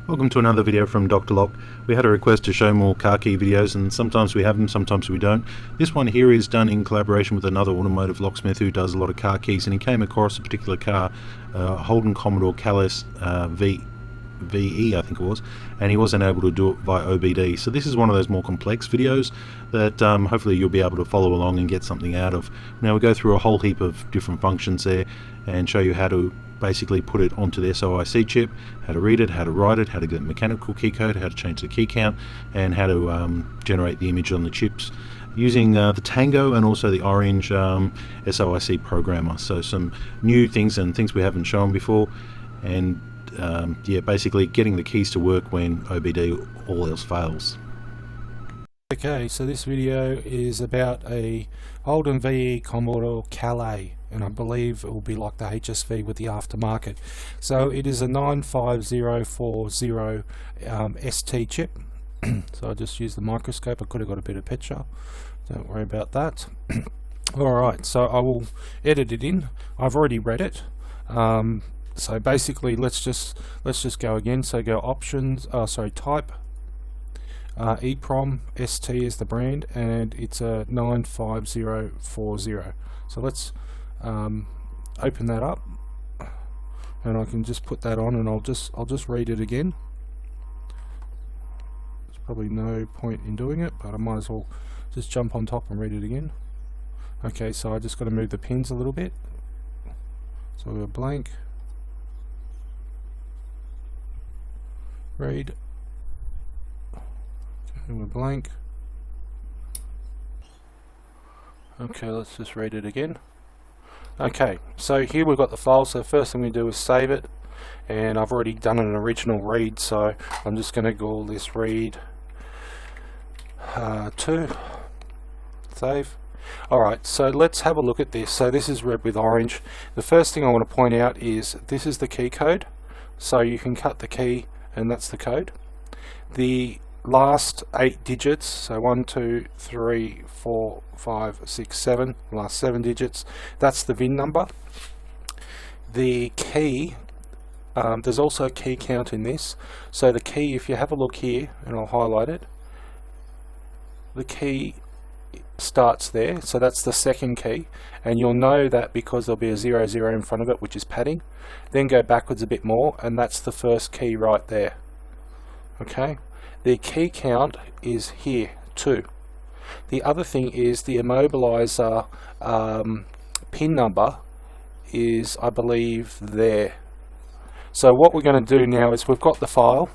Welcome to another video from Dr. Lock. We had a request to show more car key videos, and sometimes we have them, sometimes we don't. This one here is done in collaboration with another automotive locksmith who does a lot of car keys, and he came across a particular car, Holden Commodore Calais VE I think it was, and he wasn't able to do it via OBD. So this is one of those more complex videos that hopefully you'll be able to follow along and get something out of. Now we go through a whole heap of different functions there and show you how to basically put it onto the SOIC chip, how to read it, how to write it, how to get mechanical key code, how to change the key count, and how to generate the image on the chips using the Tango and also the Orange SOIC programmer. So some new things and things we haven't shown before, and yeah, basically getting the keys to work when OBD all else fails. Okay, so this video is about a Holden VE Commodore Calais, and I believe it will be like the HSV with the aftermarket. So it is a 95040 ST chip. So I just used the microscope. I could have got a better picture. Don't worry about that. Alright, so I will edit it in. I've already read it. So basically let's just go again. So go options, type Eprom, ST is the brand, and it's a 95040. So let's open that up, and I can just put that on, and I'll just read it again. There's probably no point in doing it, but I might as well just jump on top and read it again. Okay, so I just got to move the pins a little bit. So we're blank. Read. And we're blank. Okay, let's just read it again. Okay, so here we've got the file. So the first thing we do is save it, and I've already done an original read, so I'm just going to call this read 2. Save. Alright, so let's have a look at this. So this is red with orange. The first thing I want to point out is this is the key code, so you can cut the key and that's the code. The last 8 digits, so 1, 2, 3, 4, 5, 6, 7, last 7 digits, that's the VIN number. The key, there's also a key count in this. So the key, if you have a look here, and I'll highlight it, the key starts there, so that's the second key, and you'll know that because there'll be a 00 in front of it, which is padding. Then go backwards a bit more, and that's the first key right there. Okay, the key count is here 2. The other thing is the immobilizer pin number is, I believe, there. So what we're going to do now is we've got the file,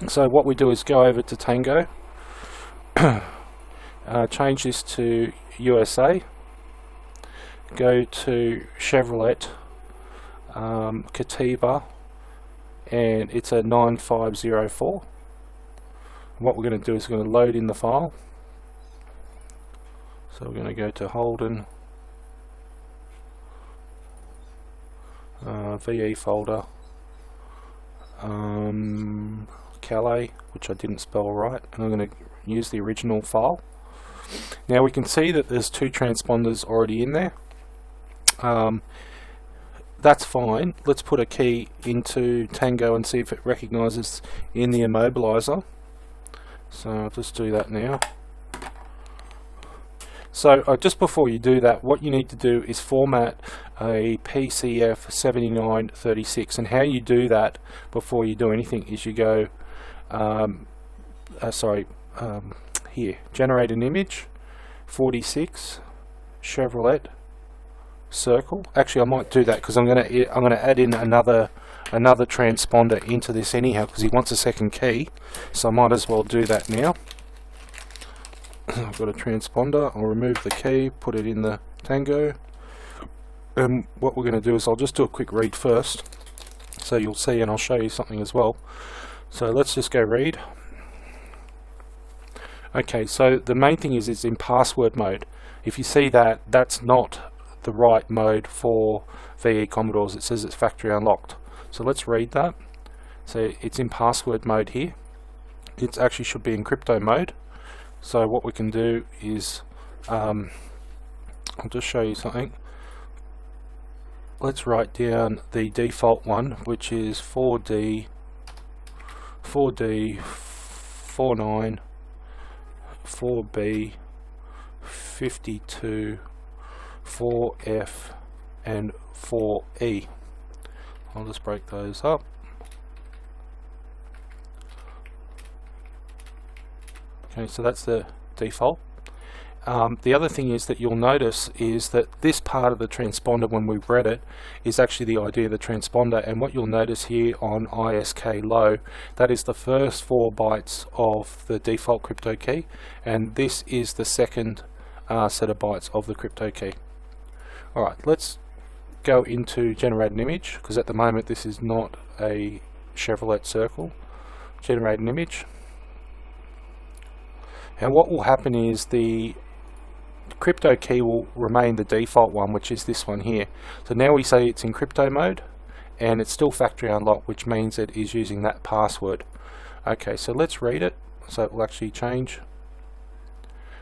so what we do is go over to Tango, change this to USA, go to Chevrolet, Cattivo, and it's a 9504. What we're going to do is we're going to load in the file. So we're going to go to Holden, VE folder, Calais, which I didn't spell right, and I'm going to use the original file. Now we can see that there's 2 transponders already in there. That's fine. Let's put a key into Tango and see if it recognizes in the immobilizer. So I'll just do that now. So just before you do that, what you need to do is format a PCF 7936, and how you do that before you do anything is you go here, generate an image, 46 Chevrolet circle. Actually, I might do that because I'm going to add in another transponder into this anyhow, because he wants a second key, so I might as well do that now. I've got a transponder. I'll remove the key, put it in the Tango, and what we're going to do is I'll just do a quick read first, so you'll see, and I'll show you something as well. So let's just go read. Okay, so the main thing is it's in password mode. If you see that, that's not the right mode for VE Commodores. It says it's factory unlocked. So let's read that. So it's in password mode here. It actually should be in crypto mode. So what we can do is, I'll just show you something. Let's write down the default one, which is 4D 4D, 49, 4B, 52, 4F, and 4E. I'll just break those up. Okay, so that's the default. The other thing is that you'll notice is that this part of the transponder, when we've read it, is actually the ID of the transponder, and what you'll notice here on ISK low, that is the first 4 bytes of the default crypto key, and this is the second set of bytes of the crypto key. Alright, let's go into generate an image, because at the moment this is not a Chevrolet Circle. Generate an image. And what will happen is the crypto key will remain the default one, which is this one here. So now we say it's in crypto mode, and it's still factory unlocked, which means it is using that password. Okay, so let's read it. So it will actually change.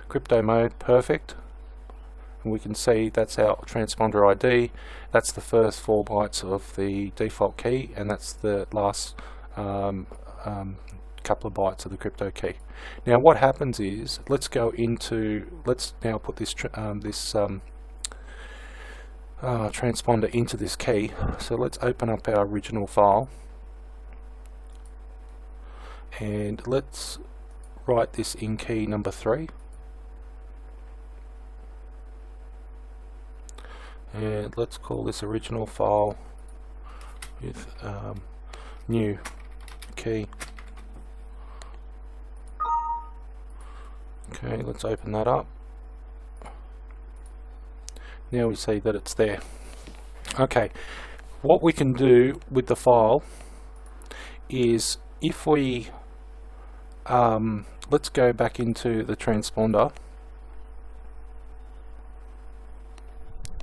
Crypto mode, perfect. And we can see that's our transponder ID. That's the first 4 bytes of the default key, and that's the last couple of bytes of the crypto key. Now what happens is, let's now put this transponder into this key. So let's open up our original file, and let's write this in key number 3, and let's call this original file with new key. Okay, let's open that up. Now we see that it's there. Okay, what we can do with the file is, if we let's go back into the transponder.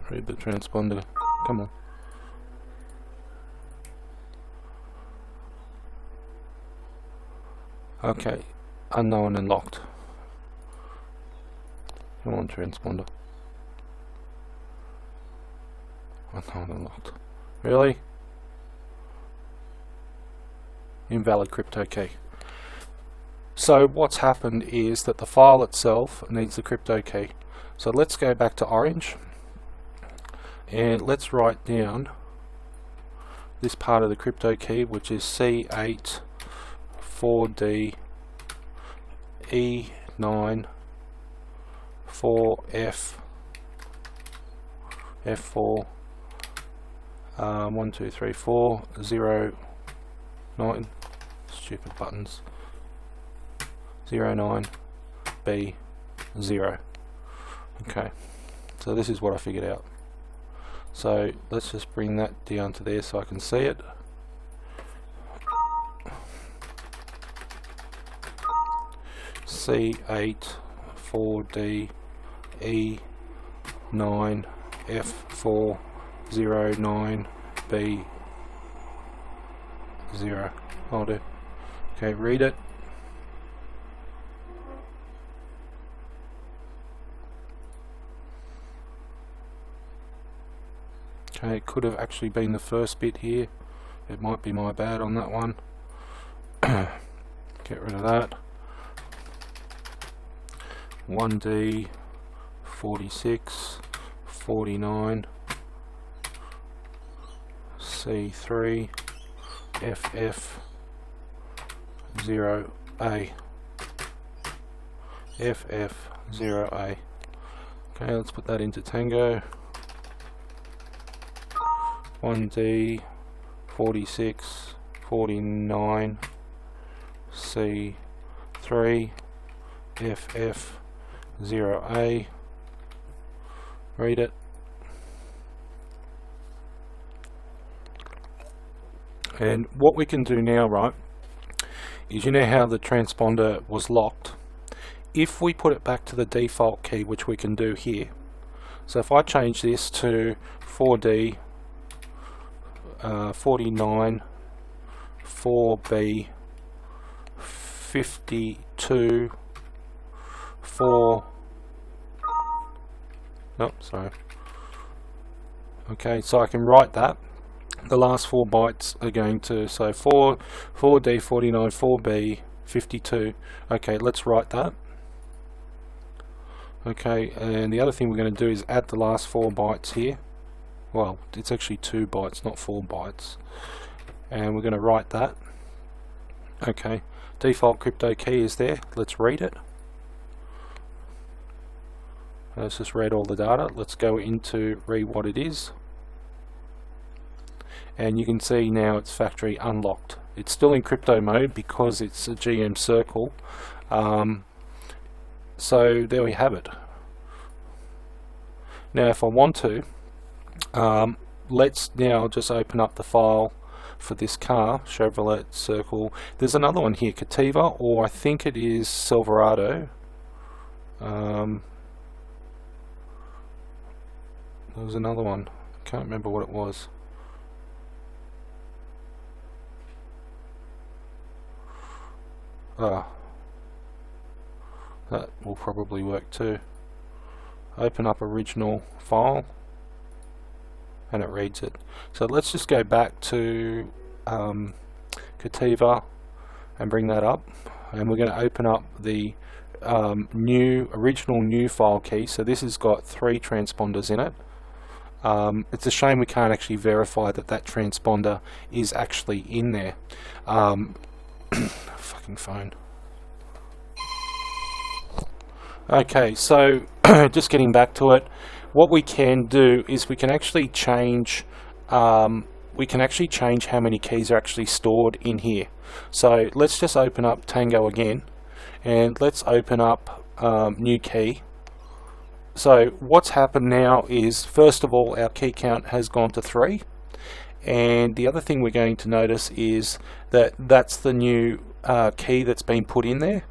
Read the transponder. Come on. Okay, unknown and locked. Come on, transponder. Unknown and locked. Really? Invalid crypto key. So what's happened is that the file itself needs the crypto key. So let's go back to Orange, and let's write down this part of the crypto key, which is C8 4D E9 4F F4 1 2 3 4 0 9, stupid buttons, 09 B 0. Okay, so this is what I figured out. So let's just bring that down to there so I can see it. C8 4D E9 F4 09 B 0. I'll do. Okay, read it. Okay, it could have actually been the first bit here. It might be my bad on that one. Get rid of that. 1D 46 49 C3 FF 0A FF 0A. Okay, let's put that into Tango. 1D 46 49 C3 FF 0A. Read it. And what we can do now, right, is, you know how the transponder was locked? If we put it back to the default key, which we can do here, so if I change this to 4D 49 4B 52 4 oh, sorry. Okay, so I can write that, the last 4 bytes are going to, so 4D 49, 4B 52. Okay, let's write that. Okay, and the other thing we're going to do is add the last 4 bytes here. Well, it's actually 2 bytes, not 4 bytes. And we're going to write that. Okay, default crypto key is there. Let's read it. Let's just read all the data. Let's go into read what it is. And you can see now it's factory unlocked. It's still in crypto mode because it's a GM circle. So there we have it. Now if I want to, let's now just open up the file for this car, Chevrolet Circle. There's another one here, Cattivo, or I think it is Silverado. There was another one, can't remember what it was. That will probably work too. Open up original file and it reads it. So let's just go back to Cattivo and bring that up, and we're going to open up the original new file key. So this has got 3 transponders in it. It's a shame we can't actually verify that that transponder is actually in there. Fucking phone. Okay, so just getting back to it, what we can do is we can actually change how many keys are actually stored in here. So let's just open up Tango again, and let's open up new key. So what's happened now is, first of all, our key count has gone to 3, and the other thing we're going to notice is that that's the new key that's been put in there.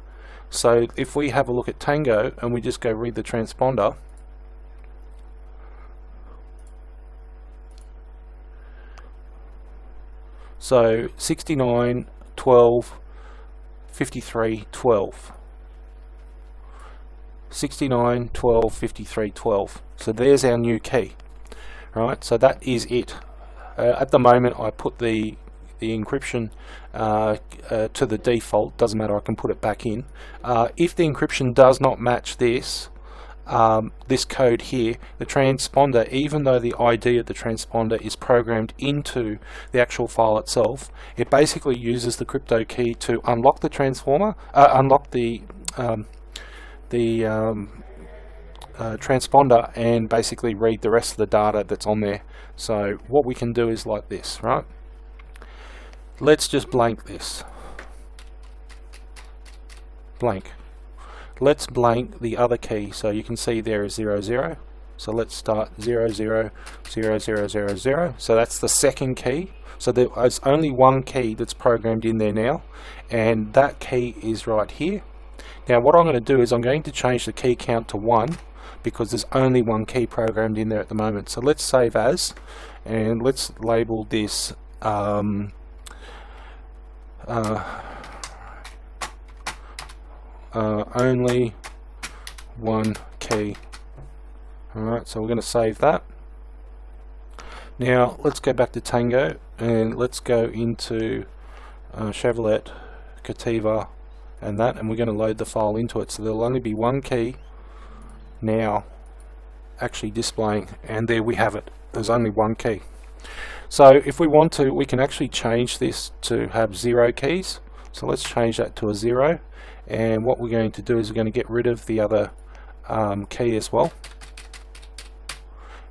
So if we have a look at Tango and we just go read the transponder, so 69, 12, 53, 12. 69, 12, 53, 12. So there's our new key. Right, so that is it. At the moment I put the encryption to the default. Doesn't matter, I can put it back in. If the encryption does not match this code here, the transponder, even though the ID of the transponder is programmed into the actual file itself, it basically uses the crypto key to unlock the unlock the transponder and basically read the rest of the data that's on there. So what we can do is like this, right? Let's just blank this. Blank. Let's blank the other key. So you can see there is 0, 0. So let's start 0, 0, 0, 0, 0, 0. So that's the second key. So there's only one key that's programmed in there now, and that key is right here. Now what I'm going to do is I'm going to change the key count to 1 because there's only one key programmed in there at the moment. So let's save as, and let's label this only one key. Alright, so we're going to save that. Now let's go back to Tango and let's go into Chevrolet, Cattivo and that, and we're going to load the file into it. So there'll only be one key now actually displaying, and there we have it. There's only one key. So if we want to, we can actually change this to have 0 keys. So let's change that to a 0, and what we're going to do is we're going to get rid of the other key as well,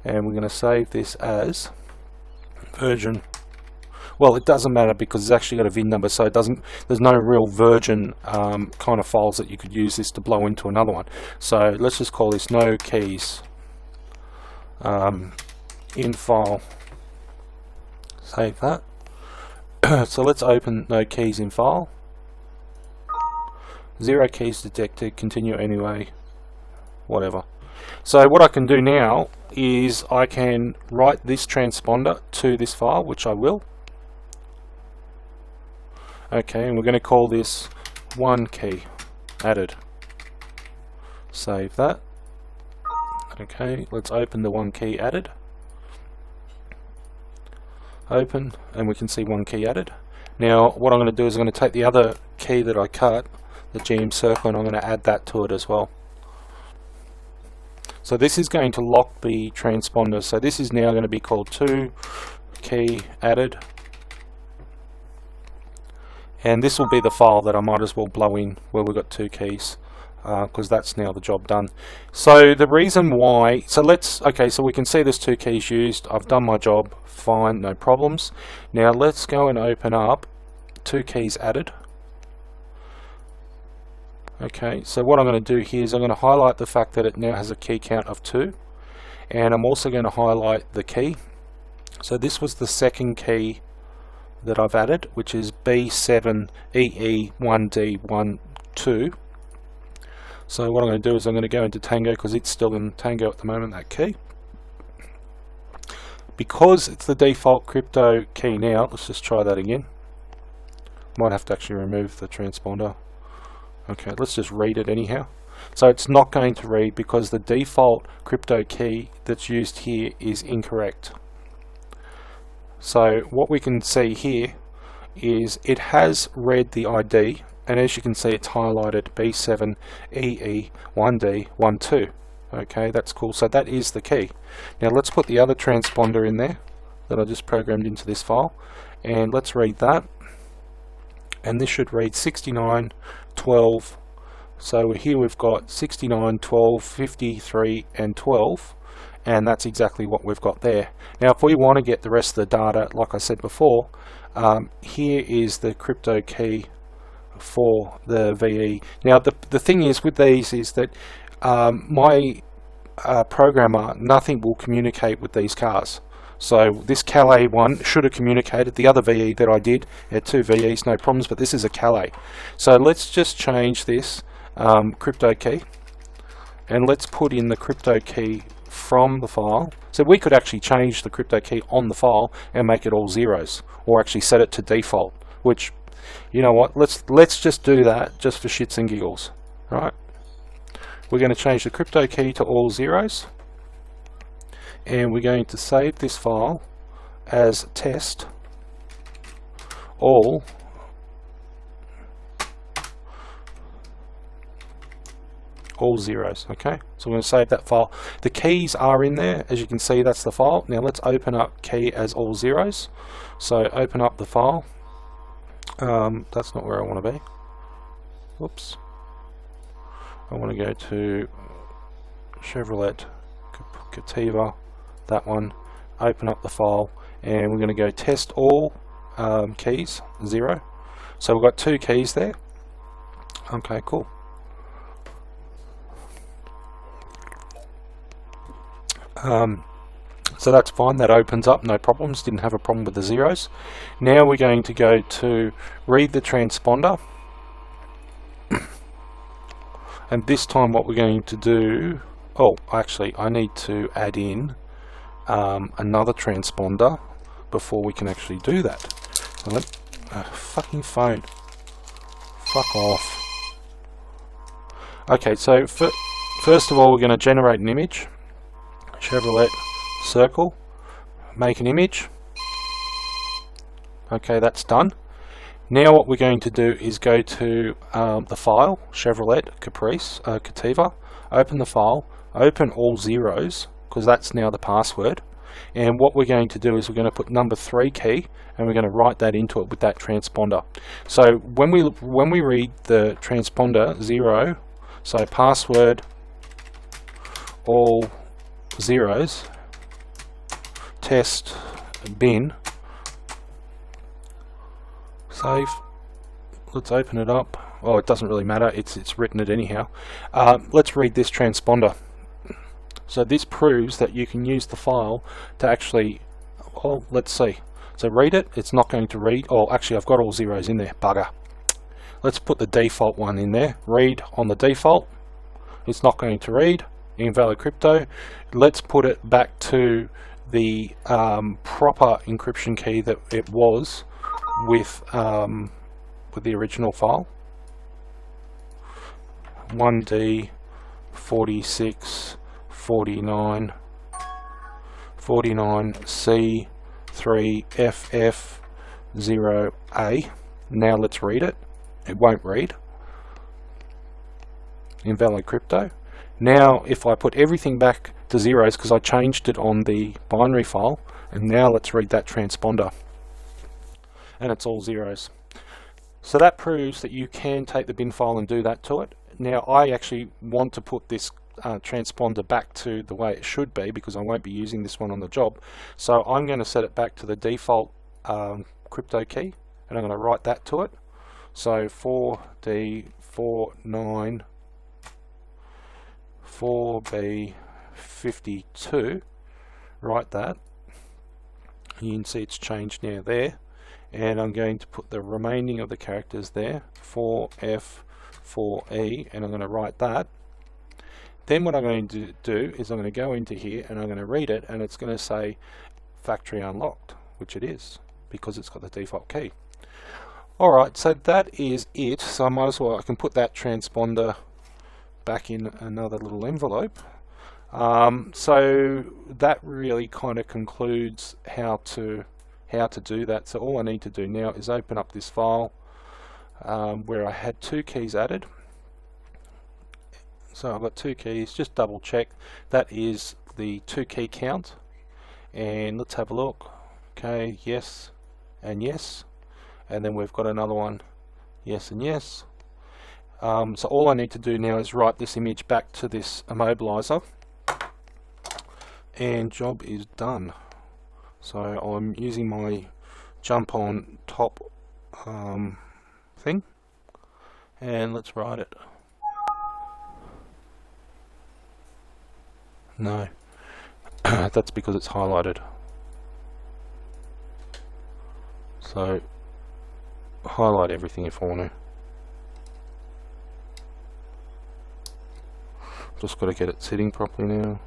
and we're going to save this as version. Well, it doesn't matter because it's actually got a VIN number, so it doesn't. There's no real version kind of files that you could use this to blow into another one. So let's just call this no keys in file. Save that. So let's open no keys in file. 0 keys detected. Continue anyway. Whatever. So what I can do now is I can write this transponder to this file, which I will. Okay, and we're going to call this one key added. Save that. Okay, let's open the one key added. open, and we can see one key added. Now what I'm going to do is I'm going to take the other key that I cut, the GM circle, and I'm going to add that to it as well. So this is going to lock the transponder. So this is now going to be called 2 key added, and this will be the file that I might as well blow in where we've got 2 keys, because that's now the job done. So the reason why, so we can see there's 2 keys used. I've done my job fine, no problems. Now let's go and open up 2 keys added. Okay, so what I'm going to do here is I'm going to highlight the fact that it now has a key count of 2, and I'm also going to highlight the key. So this was the second key that I've added, which is B7EE1D12. So what I'm going to do is I'm going to go into Tango, because it's still in Tango at the moment, that key. Because it's the default crypto key now, let's just try that again. Might have to actually remove the transponder. Okay, let's just read it anyhow. So it's not going to read because the default crypto key that's used here is incorrect. So what we can see here is it has read the ID, and as you can see it's highlighted B7EE1D12. Okay, that's cool. So that is the key. Now let's put the other transponder in there that I just programmed into this file, and let's read that. And this should read 6912. So here we've got 69, 12, 53 and 12, and that's exactly what we've got there. Now if we want to get the rest of the data, like I said before, here is the crypto key for the VE. Now the thing is with these is that my programmer, nothing will communicate with these cars. So this Calais one should have communicated. The other VE that I did had 2 VEs, no problems, but this is a Calais. So let's just change this crypto key, and let's put in the crypto key from the file. So we could actually change the crypto key on the file and make it all zeros, or actually set it to default, which, you know what, let's just do that just for shits and giggles. Right, we're going to change the crypto key to all zeros, and we're going to save this file as test all zeros. Okay, so we're going to save that file. The keys are in there, as you can see. That's the file. Now let's open up key as all zeros. So open up the file. That's not where I want to be. Whoops. I want to go to Chevrolet Cattivo, that one. Open up the file, and we're going to go test all keys 0. So we've got 2 keys there. Okay, cool. So that's fine, that opens up, no problems, didn't have a problem with the zeros. Now we're going to go to read the transponder, and this time what we're going to do, oh actually I need to add in another transponder before we can actually do that. So fucking phone, fuck off. Okay, so first of all we're going to generate an image. Chevrolet circle, make an image. Okay, that's done. Now what we're going to do is go to the file, Chevrolet Cattivo, open the file, open all zeros, because that's now the password, and what we're going to do is we're going to put number 3 key, and we're going to write that into it with that transponder. So when we read the transponder 0, so password all zeros, test bin, save. Let's open it up. Oh, it doesn't really matter, it's written it anyhow. Let's read this transponder. So this proves that you can use the file to actually, well, let's see. So read it, it's not going to read. Oh, actually I've got all zeros in there, bugger. Let's put the default one in there, read on the default. It's not going to read. Invalid crypto. Let's put it back to the proper encryption key that it was with the original file. 1D 46 49 49 C 3FF0A. Now let's read it. It won't read. Invalid crypto. Now if I put everything back to zeros, because I changed it on the binary file, and now let's read that transponder, and it's all zeros. So that proves that you can take the bin file and do that to it. Now I actually want to put this transponder back to the way it should be, because I won't be using this one on the job. So I'm going to set it back to the default crypto key, and I'm going to write that to it. So 4D49 4B52, write that. You can see it's changed now there, and I'm going to put the remaining of the characters there, 4F4E, and I'm going to write that. Then what I'm going to do is I'm going to go into here and I'm going to read it, and it's going to say factory unlocked, which it is, because it's got the default key. Alright, so that is it. So I might as well, I can put that transponder back in another little envelope. So that really kind of concludes how to do that. So all I need to do now is open up this file where I had 2 keys added. So I've got 2 keys, just double check. That is the 2 key count, and let's have a look. Okay, yes and yes, and then we've got another one, yes and yes. So all I need to do now is write this image back to this immobilizer, and job is done. So I'm using my jump on top thing, and let's write it. No, that's because it's highlighted. So highlight everything if I want to. Just got to get it sitting properly now.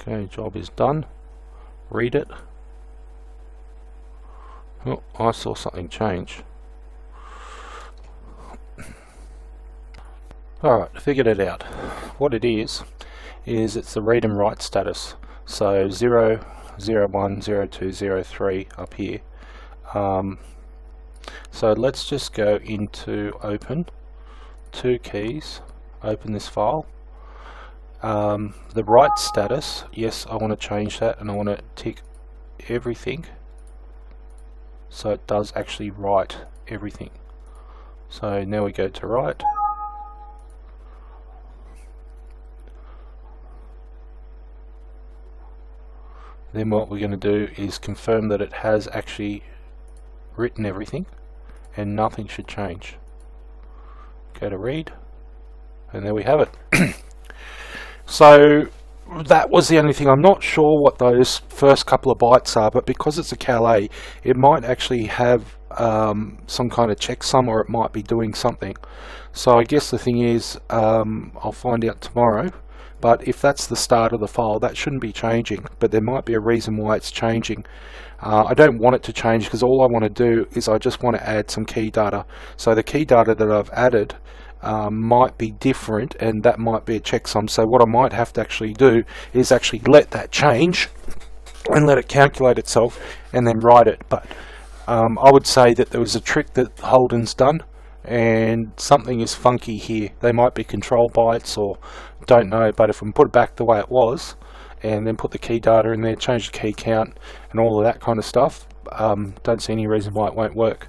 Okay, job is done. Read it. Oh, I saw something change. Alright, figured it out. What it is it's the read and write status. So 0, 0, 1, 0, 2, 0, 3 up here. So let's just go into open, 2 keys, open this file. The write status, yes, I want to change that, and I want to tick everything so it does actually write everything. So now we go to write. Then what we're going to do is confirm that it has actually written everything and nothing should change. Go to read, and there we have it. So that was the only thing. I'm not sure what those first couple of bytes are, but because it's a Calais, it might actually have some kind of checksum, or it might be doing something. So I guess the thing is, I'll find out tomorrow. But if that's the start of the file, that shouldn't be changing, but there might be a reason why it's changing. I don't want it to change, because all I want to do is I just want to add some key data. So the key data that I've added might be different, and that might be a checksum. So what I might have to actually do is actually let that change and let it calculate itself and then write it. But I would say that there was a trick that Holden's done, and something is funky here. They might be control bytes, or don't know, but if we put it back the way it was and then put the key data in there, change the key count and all of that kind of stuff, don't see any reason why it won't work.